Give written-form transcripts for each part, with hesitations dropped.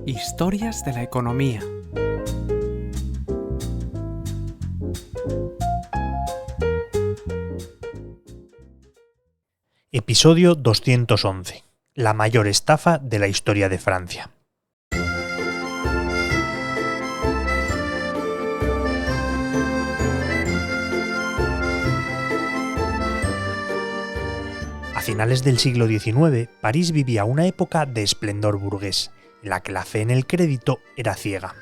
Historias de la economía. Episodio 211. La mayor estafa de la historia de Francia. A finales del siglo XIX, París vivía una época de esplendor burgués, en la que la fe en el crédito era ciega.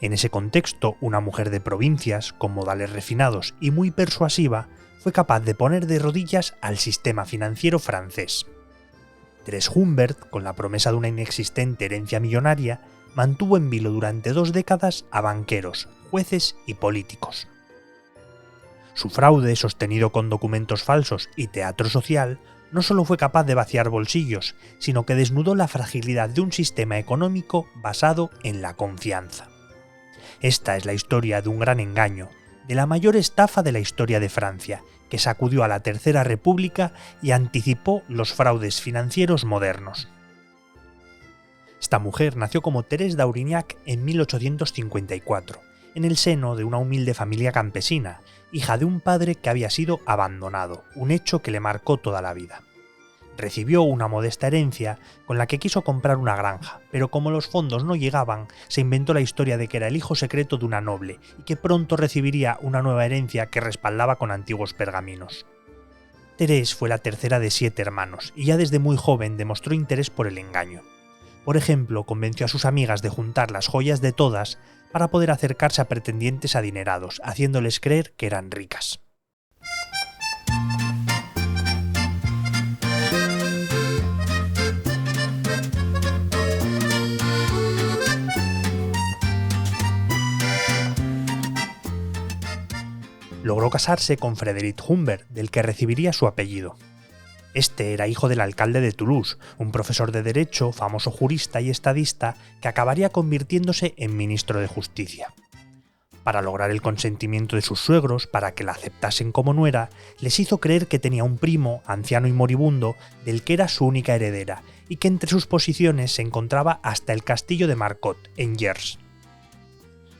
En ese contexto, una mujer de provincias, con modales refinados y muy persuasiva, fue capaz de poner de rodillas al sistema financiero francés. Thérèse Humbert, con la promesa de una inexistente herencia millonaria, mantuvo en vilo durante 2 décadas a banqueros, jueces y políticos. Su fraude, sostenido con documentos falsos y teatro social, no solo fue capaz de vaciar bolsillos, sino que desnudó la fragilidad de un sistema económico basado en la confianza. Esta es la historia de un gran engaño, de la mayor estafa de la historia de Francia, que sacudió a la Tercera República y anticipó los fraudes financieros modernos. Esta mujer nació como Thérèse d'Aurignac en 1854, en el seno de una humilde familia campesina, hija de un padre que había sido abandonado, un hecho que le marcó toda la vida. Recibió una modesta herencia con la que quiso comprar una granja, pero como los fondos no llegaban, se inventó la historia de que era el hijo secreto de una noble y que pronto recibiría una nueva herencia que respaldaba con antiguos pergaminos. Thérèse fue la tercera de 7 hermanos y ya desde muy joven demostró interés por el engaño. Por ejemplo, convenció a sus amigas de juntar las joyas de todas para poder acercarse a pretendientes adinerados, haciéndoles creer que eran ricas. Logró casarse con Frédéric Humbert, del que recibiría su apellido. Este era hijo del alcalde de Toulouse, un profesor de derecho, famoso jurista y estadista que acabaría convirtiéndose en ministro de Justicia. Para lograr el consentimiento de sus suegros, para que la aceptasen como nuera, les hizo creer que tenía un primo, anciano y moribundo, del que era su única heredera, y que entre sus posesiones se encontraba hasta el castillo de Marcotte, en Gers.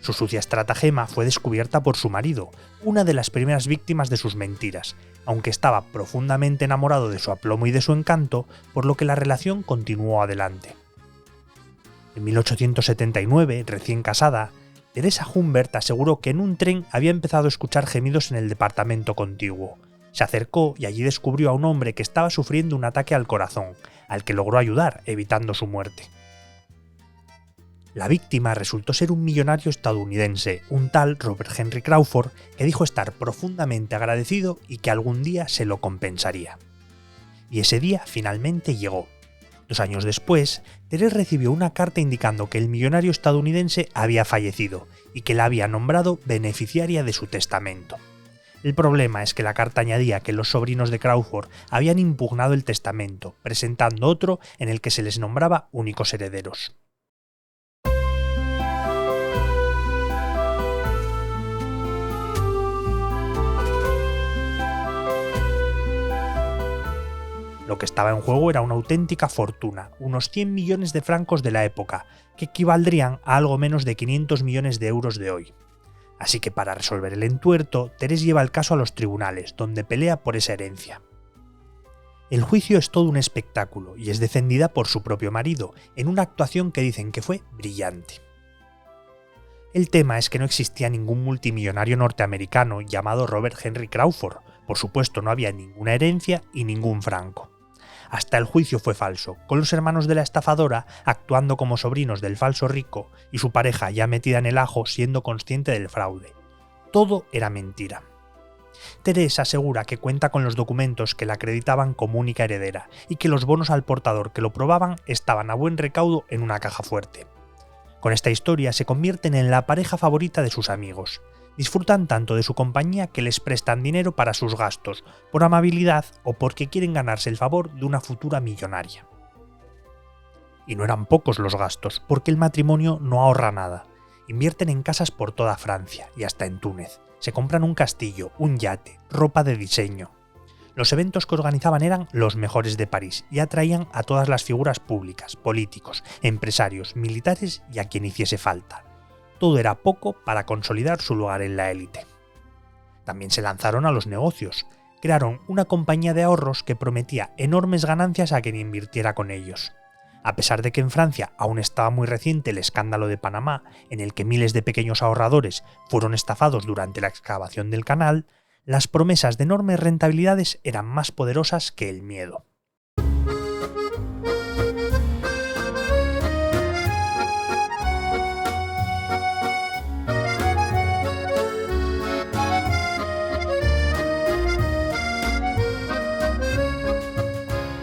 Su sucia estratagema fue descubierta por su marido, una de las primeras víctimas de sus mentiras, aunque estaba profundamente enamorado de su aplomo y de su encanto, por lo que la relación continuó adelante. En 1879, recién casada, Teresa Humbert aseguró que en un tren había empezado a escuchar gemidos en el departamento contiguo. Se acercó y allí descubrió a un hombre que estaba sufriendo un ataque al corazón, al que logró ayudar, evitando su muerte. La víctima resultó ser un millonario estadounidense, un tal Robert Henry Crawford, que dijo estar profundamente agradecido y que algún día se lo compensaría. Y ese día finalmente llegó. 2 años después, Thérèse recibió una carta indicando que el millonario estadounidense había fallecido y que la había nombrado beneficiaria de su testamento. El problema es que la carta añadía que los sobrinos de Crawford habían impugnado el testamento, presentando otro en el que se les nombraba únicos herederos. Lo que estaba en juego era una auténtica fortuna, unos 100 millones de francos de la época, que equivaldrían a algo menos de 500 millones de euros de hoy. Así que para resolver el entuerto, Thérèse lleva el caso a los tribunales, donde pelea por esa herencia. El juicio es todo un espectáculo y es defendida por su propio marido, en una actuación que dicen que fue brillante. El tema es que no existía ningún multimillonario norteamericano llamado Robert Henry Crawford, por supuesto no había ninguna herencia y ningún franco. Hasta el juicio fue falso, con los hermanos de la estafadora actuando como sobrinos del falso rico y su pareja ya metida en el ajo siendo consciente del fraude. Todo era mentira. Thérèse asegura que cuenta con los documentos que la acreditaban como única heredera y que los bonos al portador que lo probaban estaban a buen recaudo en una caja fuerte. Con esta historia se convierten en la pareja favorita de sus amigos. Disfrutan tanto de su compañía que les prestan dinero para sus gastos, por amabilidad o porque quieren ganarse el favor de una futura millonaria. Y no eran pocos los gastos, porque el matrimonio no ahorra nada. Invierten en casas por toda Francia y hasta en Túnez. Se compran un castillo, un yate, ropa de diseño. Los eventos que organizaban eran los mejores de París y atraían a todas las figuras públicas, políticos, empresarios, militares y a quien hiciese falta. Todo era poco para consolidar su lugar en la élite. También se lanzaron a los negocios. Crearon una compañía de ahorros que prometía enormes ganancias a quien invirtiera con ellos. A pesar de que en Francia aún estaba muy reciente el escándalo de Panamá, en el que miles de pequeños ahorradores fueron estafados durante la excavación del canal, las promesas de enormes rentabilidades eran más poderosas que el miedo.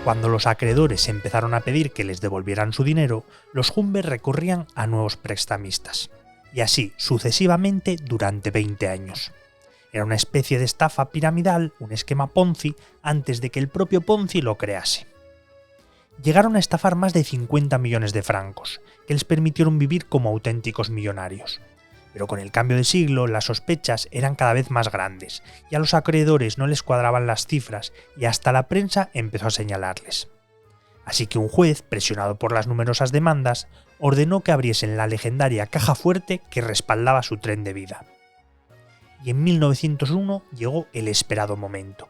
Cuando los acreedores empezaron a pedir que les devolvieran su dinero, los Humbert recurrían a nuevos prestamistas. Y así sucesivamente durante 20 años. Era una especie de estafa piramidal, un esquema Ponzi, antes de que el propio Ponzi lo crease. Llegaron a estafar más de 50 millones de francos, que les permitieron vivir como auténticos millonarios. Pero con el cambio de siglo, las sospechas eran cada vez más grandes, y a los acreedores no les cuadraban las cifras, y hasta la prensa empezó a señalarles. Así que un juez, presionado por las numerosas demandas, ordenó que abriesen la legendaria caja fuerte que respaldaba su tren de vida. Y en 1901 llegó el esperado momento.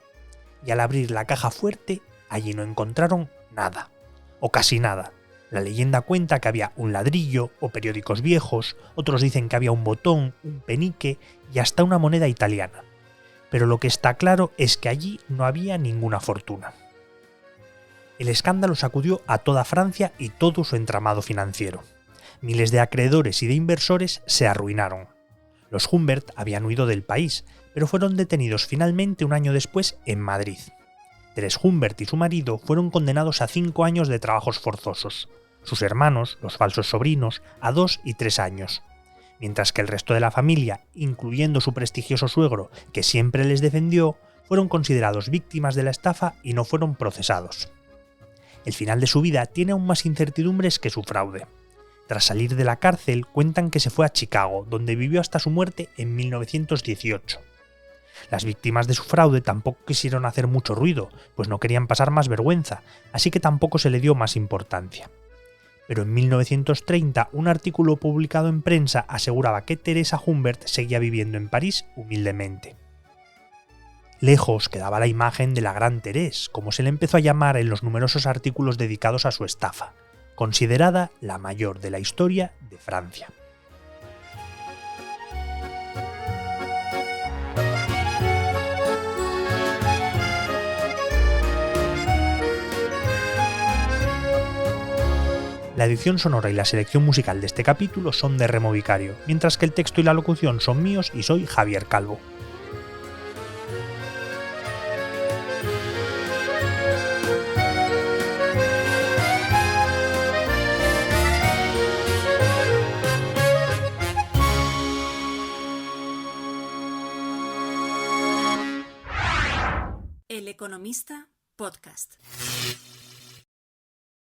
Y al abrir la caja fuerte, allí no encontraron nada, o casi nada. La leyenda cuenta que había un ladrillo o periódicos viejos, otros dicen que había un botón, un penique y hasta una moneda italiana. Pero lo que está claro es que allí no había ninguna fortuna. El escándalo sacudió a toda Francia y todo su entramado financiero. Miles de acreedores y de inversores se arruinaron. Los Humbert habían huido del país, pero fueron detenidos finalmente un año después en Madrid. Thérèse Humbert y su marido fueron condenados a 5 años de trabajos forzosos. Sus hermanos, los falsos sobrinos, a 2 y 3 años. Mientras que el resto de la familia, incluyendo su prestigioso suegro, que siempre les defendió, fueron considerados víctimas de la estafa y no fueron procesados. El final de su vida tiene aún más incertidumbres que su fraude. Tras salir de la cárcel, cuentan que se fue a Chicago, donde vivió hasta su muerte en 1918. Las víctimas de su fraude tampoco quisieron hacer mucho ruido, pues no querían pasar más vergüenza, así que tampoco se le dio más importancia. Pero en 1930 un artículo publicado en prensa aseguraba que Teresa Humbert seguía viviendo en París humildemente. Lejos quedaba la imagen de la Gran Thérèse, como se le empezó a llamar en los numerosos artículos dedicados a su estafa, considerada la mayor de la historia de Francia. La edición sonora y la selección musical de este capítulo son de Remo Vicario, mientras que el texto y la locución son míos y soy Javier Calvo. El Economista Podcast.